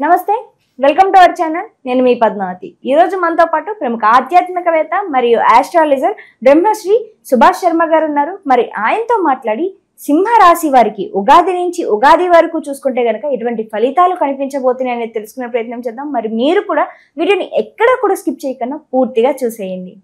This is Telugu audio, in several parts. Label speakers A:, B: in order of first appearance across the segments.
A: నమస్తే, వెల్కమ్ టు అవర్ ఛానల్. నేను మీ పద్మావతి. ఈరోజు మనతో పాటు ప్రముఖ ఆధ్యాత్మికవేత్త మరియు ఆస్ట్రాలజర్ బ్రహ్మశ్రీ సుభాష్ శర్మ గారు ఉన్నారు. మరి ఆయనతో మాట్లాడి సింహరాశి వారికి ఉగాది నుంచి ఉగాది వరకు చూసుకుంటే గనక ఎటువంటి ఫలితాలు కనిపించబోతున్నాయి అనేది తెలుసుకునే ప్రయత్నం చేద్దాం. మరి మీరు కూడా వీడియోని ఎక్కడ కూడా స్కిప్ చేయకుండా పూర్తిగా చూసేయండి.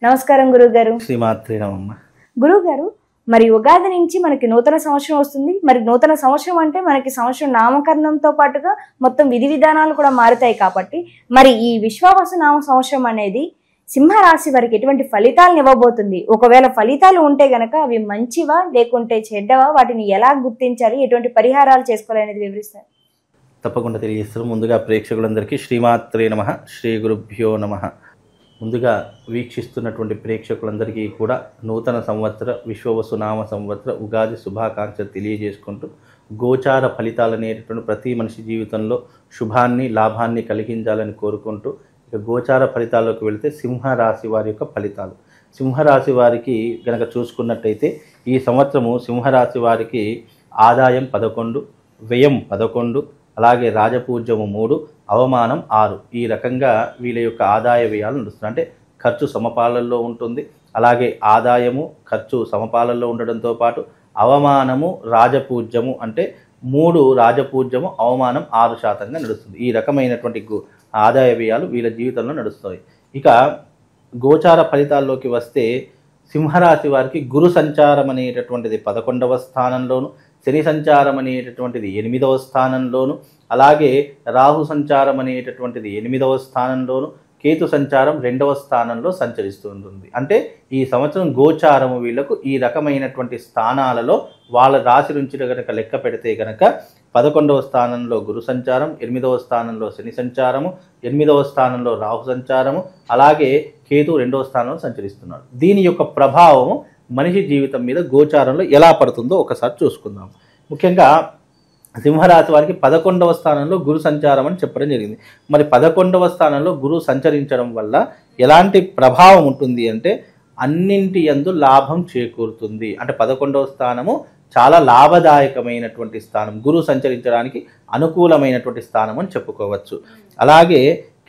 A: నమస్కారం గురువు గారు.
B: శ్రీమాత్రే నమః.
A: గురువు గారు, మరి ఉగాది నుంచి మనకి నూతన సంవత్సరం వస్తుంది. మరి నూతన సంవత్సరం అంటే మనకి సంవత్సరం నామకరణంతో పాటుగా మొత్తం విధి విధానాలు కూడా మారుతాయి కాబట్టి మరి ఈ విశ్వావసు నామ సంవత్సరం అనేది సింహరాశి వారికి ఎటువంటి ఫలితాలను ఇవ్వబోతుంది? ఒకవేళ ఫలితాలు ఉంటే గనక అవి మంచివా లేకుంటే చెడ్డవా? వాటిని ఎలా గుర్తించాలి, ఎటువంటి పరిహారాలు చేసుకోవాలి అనేది వివరిస్తారు.
B: తప్పకుండా తెలియజేస్తారు. ముందుగా ప్రేక్షకులందరికీ శ్రీమాత్రే నమః, శ్రీ గురుభ్యో నమః. ముందుగా వీక్షిస్తున్నటువంటి ప్రేక్షకులందరికీ కూడా నూతన సంవత్సర విశ్వవసునామ సంవత్సర ఉగాది శుభాకాంక్షలు తెలియజేసుకుంటూ గోచార ఫలితాలు అనేటటువంటి ప్రతి మనిషి జీవితంలో శుభాన్ని లాభాన్ని కలిగించాలని కోరుకుంటూ ఇక గోచార ఫలితాల్లోకి వెళితే సింహరాశి వారి యొక్క ఫలితాలు. సింహరాశి వారికి గనక చూసుకున్నట్టయితే ఈ సంవత్సరము సింహరాశి వారికి ఆదాయం 11, వ్యయం 11, అలాగే రాజపూజ్యము 3, అవమానం 6. ఈ రకంగా వీళ్ళ యొక్క ఆదాయ వ్యయాలు నడుస్తుంది. అంటే ఖర్చు సమపాలనలో ఉంటుంది. అలాగే ఆదాయము ఖర్చు సమపాలనలో ఉండడంతో పాటు అవమానము రాజపూజ్యము అంటే 3 రాజపూజ్యము అవమానం 6% నడుస్తుంది. ఈ రకమైనటువంటి ఆదాయ వ్యయాలు వీళ్ళ జీవితంలో నడుస్తాయి. ఇక గోచార ఫలితాల్లోకి వస్తే సింహరాశి వారికి గురు సంచారం అనేటటువంటిది 11వ స్థానంలోను, శని సంచారం అనేటటువంటిది 8వ స్థానంలోను, అలాగే రాహు సంచారం అనేటటువంటిది 8వ స్థానంలోను, కేతు సంచారం 2వ స్థానంలో సంచరిస్తూ ఉంటుంది. అంటే ఈ సంవత్సరం గోచారము వీళ్లకు ఈ రకమైనటువంటి స్థానాలలో వాళ్ళ రాశి నుంచి కనుక లెక్క పెడితే కనుక 11వ స్థానంలో గురు సంచారం, 8వ స్థానంలో శని సంచారము, 8వ స్థానంలో రాహు సంచారము, అలాగే కేతు 2వ స్థానంలో సంచరిస్తున్నాడు. దీని యొక్క ప్రభావము మనిషి జీవితం మీద గోచారంలో ఎలా పడుతుందో ఒకసారి చూసుకుందాం. ముఖ్యంగా సింహరాశి వారికి 11వ స్థానంలో గురు సంచారం అని చెప్పడం జరిగింది. మరి 11వ స్థానంలో గురువు సంచరించడం వల్ల ఎలాంటి ప్రభావం ఉంటుంది అంటే అన్నింటి యందు లాభం చేకూరుతుంది. అంటే 11వ స్థానము చాలా లాభదాయకమైనటువంటి స్థానం, గురువు సంచరించడానికి అనుకూలమైనటువంటి స్థానం అని చెప్పుకోవచ్చు. అలాగే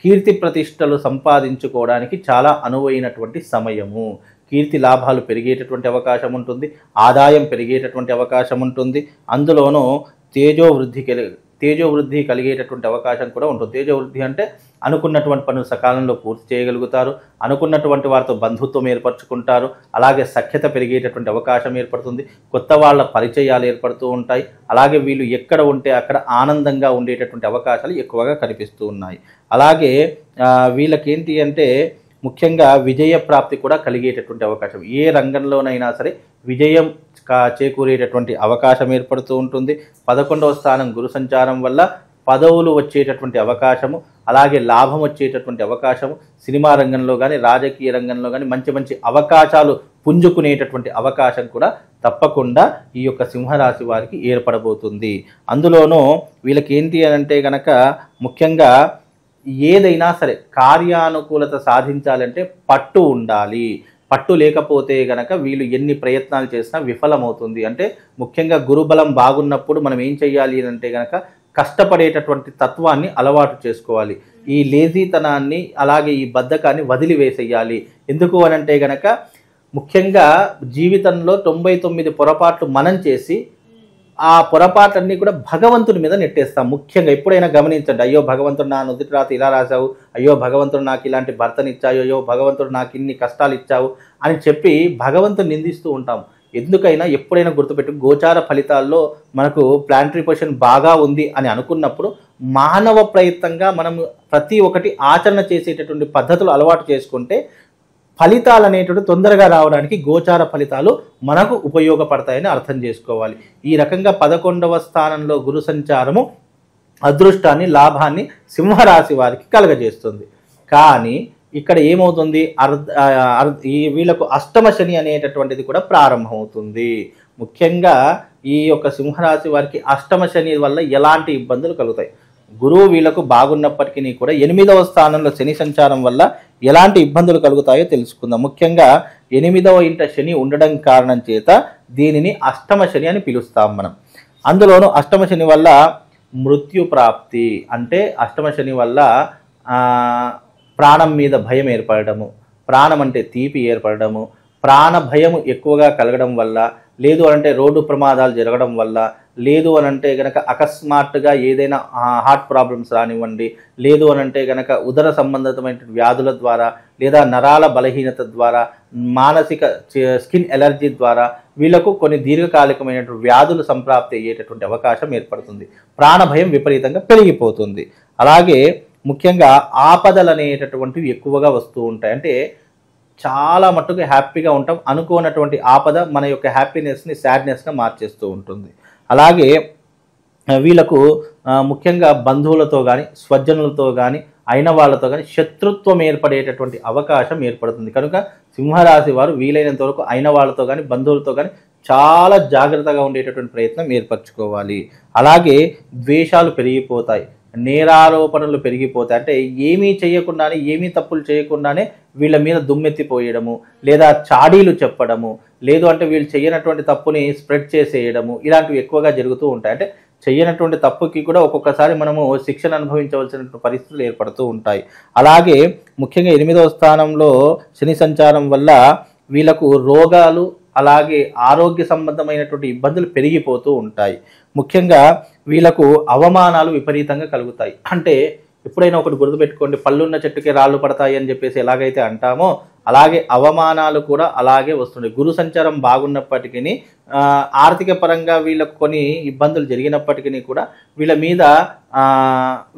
B: కీర్తి ప్రతిష్టలు సంపాదించుకోవడానికి చాలా అనువైనటువంటి సమయము. కీర్తి లాభాలు పెరిగేటటువంటి అవకాశం ఉంటుంది, ఆదాయం పెరిగేటటువంటి అవకాశం ఉంటుంది. అందులోనూ తేజోవృద్ధి కలిగేటటువంటి అవకాశం కూడా ఉంటుంది. తేజోవృద్ధి అంటే అనుకున్నటువంటి పనులు సకాలంలో పూర్తి చేయగలుగుతారు, అనుకున్నటువంటి వారితో బంధుత్వం ఏర్పరచుకుంటారు, అలాగే సఖ్యత పెరిగేటటువంటి అవకాశం ఏర్పడుతుంది, కొత్త వాళ్ళ పరిచయాలు ఏర్పడుతూ ఉంటాయి. అలాగే వీళ్ళు ఎక్కడ ఉంటే అక్కడ ఆనందంగా ఉండేటటువంటి అవకాశాలు ఎక్కువగా కనిపిస్తూ ఉన్నాయి. అలాగే వీళ్ళకేంటి అంటే ముఖ్యంగా విజయ ప్రాప్తి కూడా కలిగేటటువంటి అవకాశం, ఏ రంగంలోనైనా సరే విజయం చేకూరేటటువంటి అవకాశం ఏర్పడుతూ ఉంటుంది. 11వ స్థానం గురు సంచారం వల్ల పదవులు వచ్చేటటువంటి అవకాశము, అలాగే లాభం వచ్చేటటువంటి అవకాశము, సినిమా రంగంలో కానీ రాజకీయ రంగంలో కానీ మంచి మంచి అవకాశాలు పుంజుకునేటటువంటి అవకాశం కూడా తప్పకుండా ఈ యొక్క సింహరాశి వారికి ఏర్పడబోతుంది. అందులోనూ వీళ్ళకి ఏంటి అని అంటే కనుక ముఖ్యంగా ఏదైనా సరే కార్యానుకూలత సాధించాలంటే పట్టు ఉండాలి. పట్టు లేకపోతే గనక వీళ్ళు ఎన్ని ప్రయత్నాలు చేసినా విఫలమవుతుంది. అంటే ముఖ్యంగా గురుబలం బాగున్నప్పుడు మనం ఏం చెయ్యాలి అంటే గనక కష్టపడేటటువంటి తత్వాన్ని అలవాటు చేసుకోవాలి. ఈ లేజీతనాన్ని అలాగే ఈ బద్ధకాన్ని వదిలివేసేయాలి. ఎందుకు అనంటే గనక ముఖ్యంగా జీవితంలో 99 పొరపాట్లు మనం చేసి ఆ పొరపాట్లన్నీ కూడా భగవంతుని మీద నెట్టేస్తాం. ముఖ్యంగా ఎప్పుడైనా గమనించండి, అయ్యో భగవంతుడు నా నుదుటి రాత ఇలా రాశావు, అయ్యో భగవంతుడు నాకు ఇలాంటి భర్తనిచ్చావు, అయ్యో భగవంతుడు నాకు ఇన్ని కష్టాలు ఇచ్చావు అని చెప్పి భగవంతుని నిందిస్తూ ఉంటాం. ఎందుకైనా ఎప్పుడైనా గుర్తుపెట్టు, గోచార ఫలితాల్లో మనకు ప్లానటరీ పొజిషన్ బాగా ఉంది అని అనుకున్నప్పుడు మానవ ప్రయత్నంగా మనం ప్రతి ఒక్కటి ఆచరణ చేసేటటువంటి పద్ధతులు అలవాటు చేసుకుంటే ఫలితాలు అనేటువంటి తొందరగా రావడానికి గోచార ఫలితాలు మనకు ఉపయోగపడతాయని అర్థం చేసుకోవాలి. ఈ రకంగా 11వ స్థానంలో గురు సంచారము అదృష్టాన్ని లాభాన్ని సింహరాశి వారికి కలగజేస్తుంది. కానీ ఇక్కడ ఏమవుతుంది, వీళ్ళకు అష్టమ శని అనేటటువంటిది కూడా ప్రారంభమవుతుంది. ముఖ్యంగా ఈ యొక్క సింహరాశి వారికి అష్టమ శని వల్ల ఎలాంటి ఇబ్బందులు కలుగుతాయి? గురువు వీళ్ళకు బాగున్నప్పటికీ కూడా 8వ స్థానంలో శని సంచారం వల్ల ఎలాంటి ఇబ్బందులు కలుగుతాయో తెలుసుకుందాం. ముఖ్యంగా 8వ ఇంట శని ఉండడం కారణం చేత దీనిని అష్టమ శని అని పిలుస్తాం మనం. అందులోనూ అష్టమ శని వల్ల మృత్యు ప్రాప్తి, అంటే అష్టమ శని వల్ల ప్రాణం మీద భయం ఏర్పడము, ప్రాణం అంటే తీపి ఏర్పడము, ప్రాణ భయం ఎక్కువగా కలగడం వల్ల, లేదు అనంటే రోడ్డు ప్రమాదాలు జరగడం వల్ల, లేదు అనంటే గనక అకస్మాత్తుగా ఏదైనా హార్ట్ ప్రాబ్లమ్స్ రానివ్వండి, లేదు అనంటే గనక ఉదర సంబంధితమైన వ్యాధుల ద్వారా, లేదా నరాల బలహీనత ద్వారా, మానసిక స్కిన్ ఎలర్జీ ద్వారా వీళ్ళకు కొన్ని దీర్ఘకాలికమైనటువంటి వ్యాధులు సంప్రాప్తి అయ్యేటటువంటి అవకాశం ఏర్పడుతుంది. ప్రాణభయం విపరీతంగా పెరిగిపోతుంది. అలాగే ముఖ్యంగా ఆపదలు అనేటటువంటివి ఎక్కువగా వస్తూ ఉంటాయి. అంటే చాలా మట్టుకు హ్యాపీగా ఉంటాం, అనుకోనటువంటి ఆపద మన యొక్క హ్యాపీనెస్ని సాడ్నెస్గా మార్చేస్తూ ఉంటుంది. అలాగే వీళ్ళకు ముఖ్యంగా బంధువులతో కానీ, స్వజనులతో కానీ, అయిన వాళ్ళతో కానీ శత్రుత్వం ఏర్పడేటటువంటి అవకాశం ఏర్పడుతుంది. కనుక సింహరాశి వారు వీలైనంత వరకు అయిన వాళ్ళతో కానీ, బంధువులతో కానీ చాలా జాగ్రత్తగా ఉండేటటువంటి ప్రయత్నం ఏర్పరచుకోవాలి. అలాగే ద్వేషాలు పెరిగిపోతాయి, నేరారోపణలు పెరిగిపోతాయి. అంటే ఏమీ చేయకుండానే, ఏమీ తప్పులు చేయకుండానే వీళ్ళ మీద దుమ్మెత్తిపోయడము, లేదా చాడీలు చెప్పడము, లేదు అంటే వీళ్ళు చేయనటువంటి తప్పుని స్ప్రెడ్ చేసేయడము, ఇలాంటివి ఎక్కువగా జరుగుతూ ఉంటాయి. అంటే చేయనటువంటి తప్పుకి కూడా ఒక్కొక్కసారి మనము శిక్షణ అనుభవించవలసినటువంటి పరిస్థితులు ఏర్పడుతూ ఉంటాయి. అలాగే ముఖ్యంగా 8వ స్థానంలో శని సంచారం వల్ల వీళ్ళకు రోగాలు, అలాగే ఆరోగ్య సంబంధమైనటువంటి ఇబ్బందులు పెరిగిపోతూ ఉంటాయి. ముఖ్యంగా వీళ్ళకు అవమానాలు విపరీతంగా కలుగుతాయి. అంటే ఎప్పుడైనా ఒకటి గుర్తుపెట్టుకోండి, పళ్ళున్న చెట్టుకే రాళ్ళు పడతాయి అని చెప్పేసి ఎలాగైతే అంటామో అలాగే అవమానాలు కూడా అలాగే వస్తుంటాయి. గురు సంచారం బాగున్నప్పటికీ ఆర్థిక పరంగా వీళ్ళకు కొన్ని ఇబ్బందులు జరిగినప్పటికీ కూడా వీళ్ళ మీద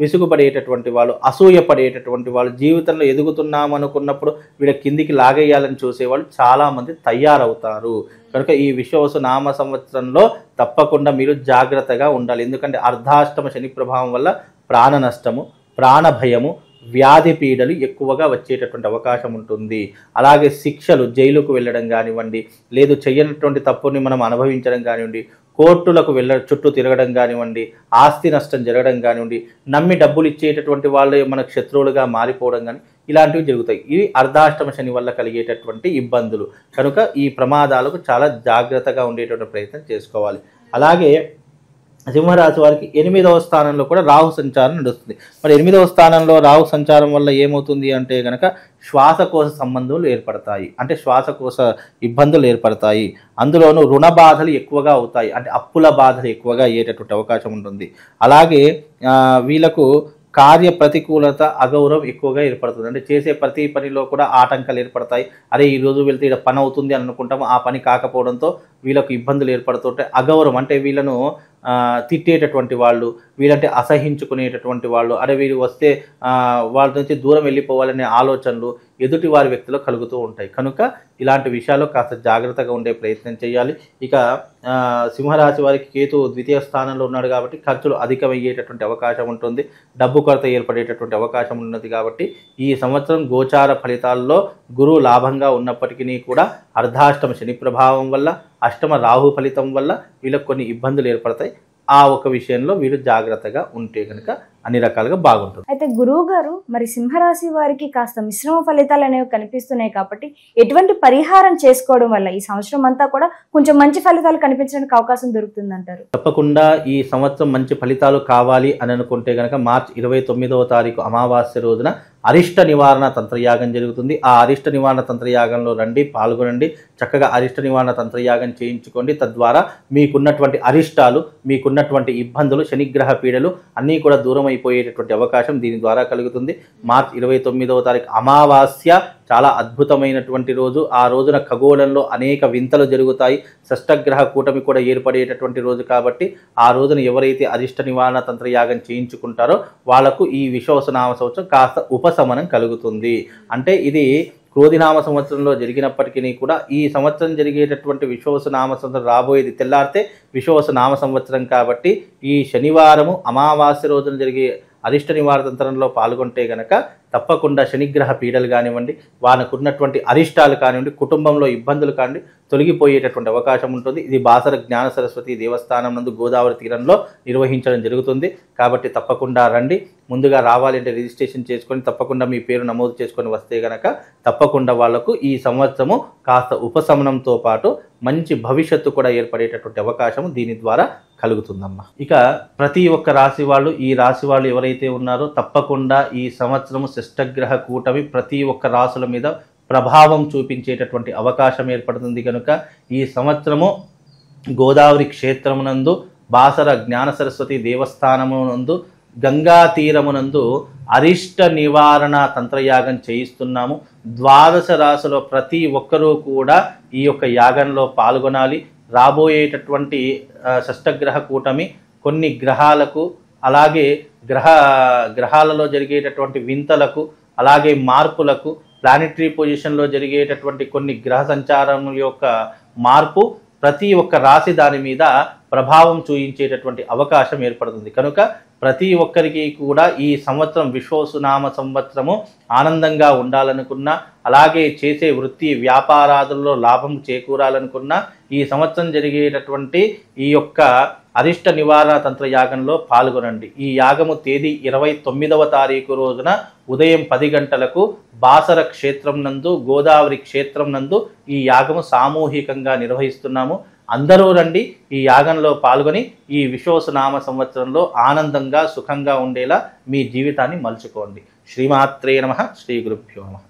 B: విసుగుపడేటటువంటి వాళ్ళు, అసూయపడేటటువంటి వాళ్ళు, జీవితంలో ఎదుగుతున్నామనుకున్నప్పుడు వీళ్ళ కిందికి లాగేయాలని చూసేవాళ్ళు చాలామంది తయారవుతారు. కనుక ఈ విశ్వవసు నామ సంవత్సరంలో తప్పకుండా మీరు జాగ్రత్తగా ఉండాలి. ఎందుకంటే అర్ధాష్టమ శని ప్రభావం వల్ల ప్రాణ నష్టము, ప్రాణ భయము, వ్యాధి పీడలు ఎక్కువగా వచ్చేటటువంటి అవకాశం ఉంటుంది. అలాగే శిక్షలు, జైలుకు వెళ్ళడం కానివ్వండి, లేదు చేయనటువంటి తప్పుని మనం అనుభవించడం కానివ్వండి, కోర్టులకు చుట్టూ తిరగడం కానివ్వండి, ఆస్తి నష్టం జరగడం కానివ్వండి, నమ్మి డబ్బులు ఇచ్చేటటువంటి వాళ్ళే మనకు శత్రువులుగా మారిపోవడం కానీ ఇలాంటివి జరుగుతాయి. ఇవి అర్ధాష్టమ శని వల్ల కలిగేటటువంటి ఇబ్బందులు. కనుక ఈ ప్రమాదాలకు చాలా జాగ్రత్తగా ఉండేటువంటి ప్రయత్నం చేసుకోవాలి. అలాగే సింహరాశి వారికి 8వ స్థానంలో కూడా రాహు సంచారం నడుస్తుంది. మరి 8వ స్థానంలో రాహు సంచారం వల్ల ఏమవుతుంది అంటే కనుక శ్వాసకోశ సంబంధాలు ఏర్పడతాయి, అంటే శ్వాసకోశ ఇబ్బందులు ఏర్పడతాయి. అందులోనూ రుణ బాధలు ఎక్కువగా అవుతాయి, అంటే అప్పుల బాధలు ఎక్కువగా అయ్యేటటువంటి అవకాశం ఉంటుంది. అలాగే వీళ్ళకు కార్య ప్రతికూలత, అగౌరవం ఎక్కువగా ఏర్పడుతుంది. అంటే చేసే ప్రతి పనిలో కూడా ఆటంకాలు ఏర్పడతాయి. అరే ఈ రోజు వెళ్తే ఇక్కడ పని అవుతుంది అని అనుకుంటాము, ఆ పని కాకపోవడంతో వీళ్ళకు ఇబ్బందులు ఏర్పడుతుంటాయి. అగౌరవం అంటే వీళ్ళను తిట్టేటటువంటి వాళ్ళు, వీళ్ళంటే అసహించుకునేటటువంటి వాళ్ళు, అరే వీరు వస్తే వాళ్ళ నుంచి దూరం వెళ్ళిపోవాలనే ఆలోచనలు ఎదుటి వారి వ్యక్తిలో కలుగుతూ ఉంటాయి. కనుక ఇలాంటి విషయాల్లో కాస్త జాగ్రత్తగా ఉండే ప్రయత్నం చేయాలి. ఇక సింహరాశి వారికి కేతు 2వ స్థానంలో ఉన్నాడు కాబట్టి ఖర్చులు అధికమయ్యేటటువంటి అవకాశం ఉంటుంది, డబ్బు కొరత ఏర్పడేటటువంటి అవకాశం ఉన్నది. కాబట్టి ఈ సంవత్సరం గోచార ఫలితాల్లో గురువు లాభంగా ఉన్నప్పటికీ కూడా అర్ధాష్టమ శని ప్రభావం వల్ల, అష్టమ రాహు ఫలితం వల్ల వీళ్ళకు కొన్ని ఇబ్బందులు ఏర్పడతాయి. ఆ ఒక విషయంలో వీళ్ళు జాగ్రత్తగా ఉంటే కనుక అన్ని రకాలుగా బాగుంటుంది.
A: అయితే గురువు గారు, మరి సింహరాశి వారికి కాస్త మిశ్రమ ఫలితాలు అనేవి కనిపిస్తున్నాయి కాబట్టి ఎటువంటి పరిహారం చేసుకోవడం వల్ల ఈ సంవత్సరం అంతా కూడా కొంచెం మంచి ఫలితాలు కనిపించడానికి అవకాశం దొరుకుతుంది అంటారు?
B: తప్పకుండా ఈ సంవత్సరం మంచి ఫలితాలు కావాలి అని అనుకుంటే కనుక మార్చి 29వ తారీఖు అమావాస్య రోజున అరిష్ట నివారణ తంత్రయాగం జరుగుతుంది. ఆ అరిష్ట నివారణ తంత్రయాగంలో రండి, పాల్గొనండి. చక్కగా అరిష్ట నివారణ తంత్రయాగం చేయించుకోండి. తద్వారా మీకున్నటువంటి అరిష్టాలు, మీకున్నటువంటి ఇబ్బందులు, శనిగ్రహ పీడలు అన్నీ కూడా దూరం అయిపోయేటటువంటి అవకాశం దీని ద్వారా కలుగుతుంది. మార్చి 29వ తారీఖు అమావాస్య చాలా అద్భుతమైనటువంటి రోజు. ఆ రోజున ఖగోళంలో అనేక వింతలు జరుగుతాయి. షష్టగ్రహ కూటమి కూడా ఏర్పడేటటువంటి రోజు కాబట్టి ఆ రోజున ఎవరైతే అరిష్ట నివారణ తంత్రయాగం చేయించుకుంటారో వాళ్లకు ఈ విశ్వవసునామ సంవత్సరం కాస్త ఉపశమనం కలుగుతుంది. అంటే ఇది క్రోధినామ సంవత్సరంలో జరిగినప్పటికీ కూడా ఈ సంవత్సరం జరిగేటటువంటి విశ్వవసునామ సంవత్సరం రాబోయేది తెల్లారితే విశ్వవసునామ సంవత్సరం కాబట్టి ఈ శనివారము అమావాస్య రోజున జరిగే అరిష్ట నివారణ తంత్రంలో పాల్గొంటే గనక తప్పకుండా శనిగ్రహ పీడలు కానివ్వండి, వానకున్నటువంటి అరిష్టాలు కానివ్వండి, కుటుంబంలో ఇబ్బందులు కానివ్వండి తొలగిపోయేటటువంటి అవకాశం ఉంటుంది. ఇది బాసర జ్ఞాన సరస్వతి దేవస్థానం నందు గోదావరి తీరంలో నిర్వహించడం జరుగుతుంది. కాబట్టి తప్పకుండా రండి. ముందుగా రావాలంటే రిజిస్ట్రేషన్ చేసుకొని తప్పకుండా మీ పేరు నమోదు చేసుకొని వస్తే గనక తప్పకుండా వాళ్లకు ఈ సంవత్సరము కాస్త ఉపశమనంతో పాటు మంచి భవిష్యత్తు కూడా ఏర్పడేటటువంటి అవకాశం దీని ద్వారా కలుగుతుందమ్మా. ఇక ప్రతి ఒక్క రాశి వాళ్ళు, ఈ రాశి వాళ్ళు ఎవరైతే ఉన్నారో తప్పకుండా ఈ సంవత్సరము శిష్టగ్రహ కూటమి ప్రతి ఒక్క రాశుల మీద ప్రభావం చూపించేటటువంటి అవకాశం ఏర్పడుతుంది. కనుక ఈ సంవత్సరము గోదావరి క్షేత్రమునందు బాసర జ్ఞాన సరస్వతి దేవస్థానమునందు గంగా తీరమునందు అరిష్ట నివారణ తంత్రయాగం చేయిస్తున్నాము. 12 రాశుల ప్రతి ఒక్కరూ కూడా ఈ యొక్క యాగంలో పాల్గొనాలి. రాబోయేటటువంటి షష్టగ్రహ కూటమి కొన్ని గ్రహాలకు, అలాగే గ్రహాలలో జరిగేటటువంటి వింతలకు, అలాగే మార్పులకు, ప్లానెటరీ పొజిషన్లో జరిగేటటువంటి కొన్ని గ్రహ సంచారం యొక్క మార్పు ప్రతి ఒక్క రాశి దాని మీద ప్రభావం చూపించేటటువంటి అవకాశం ఏర్పడుతుంది. కనుక ప్రతి ఒక్కరికి కూడా ఈ సంవత్సరం విశ్వసునామ సంవత్సరము ఆనందంగా ఉండాలనుకున్నా, అలాగే చేసే వృత్తి వ్యాపారాదుల్లో లాభం చేకూరాలనుకున్నా ఈ సంవత్సరం జరిగేటటువంటి ఈ యొక్క అరిష్ట నివారణ తంత్ర యాగంలో పాల్గొనండి. ఈ యాగము తేదీ 29వ తారీఖు రోజున ఉదయం 10 గంటలకు బాసర క్షేత్రం నందు గోదావరి క్షేత్రం నందు ఈ యాగము సామూహికంగా నిర్వహిస్తున్నాము. అందరూ రండి, ఈ యాగంలో పాల్గొని ఈ విశ్వసునామ సంవత్సరంలో ఆనందంగా సుఖంగా ఉండేలా మీ జీవితాన్ని మలుచుకోండి. శ్రీమాత్రే నమః. శ్రీ గురుభ్యో నమః.